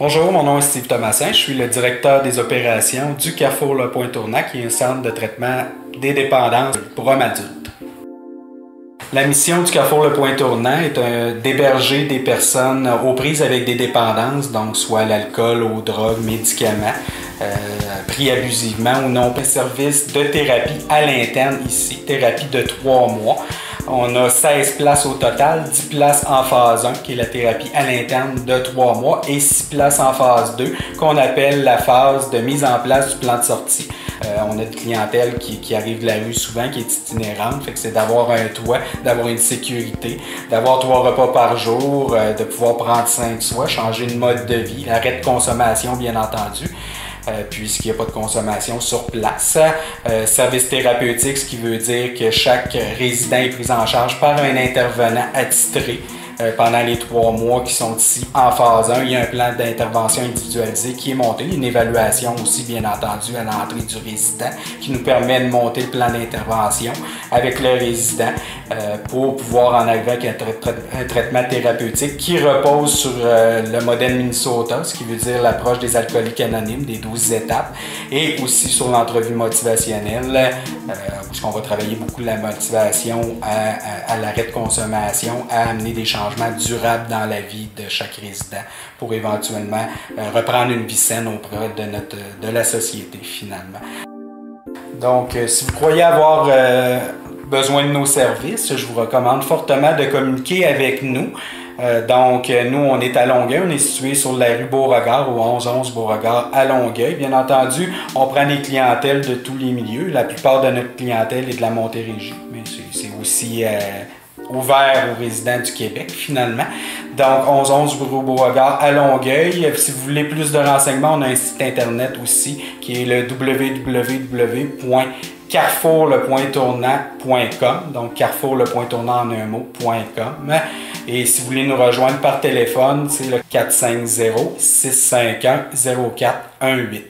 Bonjour, mon nom est Steve Thomasin, je suis le directeur des opérations du Carrefour Le Point Tournant, qui est un centre de traitement des dépendances pour hommes adultes. La mission du Carrefour Le Point Tournant est d'héberger des personnes aux prises avec des dépendances, donc soit l'alcool, aux drogues, médicaments, pris abusivement ou non. Un service de thérapie à l'interne ici, thérapie de 3 mois. On a 16 places au total, 10 places en phase 1, qui est la thérapie à l'interne de 3 mois, et 6 places en phase 2, qu'on appelle la phase de mise en place du plan de sortie. On a une clientèle qui arrive de la rue souvent, qui est itinérante, fait que c'est d'avoir un toit, d'avoir une sécurité, d'avoir 3 repas par jour, de pouvoir prendre soin de soi, changer de mode de vie, arrêt de consommation bien entendu. Puisqu'il n'y a pas de consommation sur place. Service thérapeutique, ce qui veut dire que chaque résident est pris en charge par un intervenant attitré pendant les 3 mois qui sont ici en phase 1. Il y a un plan d'intervention individualisé qui est monté, une évaluation aussi bien entendu à l'entrée du résident qui nous permet de monter le plan d'intervention avec le résident pour pouvoir en arriver avec un traitement thérapeutique qui repose sur le modèle Minnesota, ce qui veut dire l'approche des alcooliques anonymes, des 12 étapes, et aussi sur l'entrevue motivationnelle, puisqu'on va travailler beaucoup la motivation à l'arrêt de consommation, à amener des changements durables dans la vie de chaque résident pour éventuellement reprendre une vie saine auprès de la société finalement. Donc, si vous croyez avoir besoin de nos services, je vous recommande fortement de communiquer avec nous. Donc, nous, on est à Longueuil, on est situé sur la rue Beauregard, au 1111 Beauregard à Longueuil. Bien entendu, on prend des clientèles de tous les milieux. La plupart de notre clientèle est de la Montérégie, mais c'est aussi ouvert aux résidents du Québec, finalement. Donc, 1111 Beauregard à Longueuil. Si vous voulez plus de renseignements, on a un site internet aussi qui est le www.carrefourlepointtournant.com, donc carrefourlepointtournant en un mot.com. Et si vous voulez nous rejoindre par téléphone, c'est le 450-651-0418.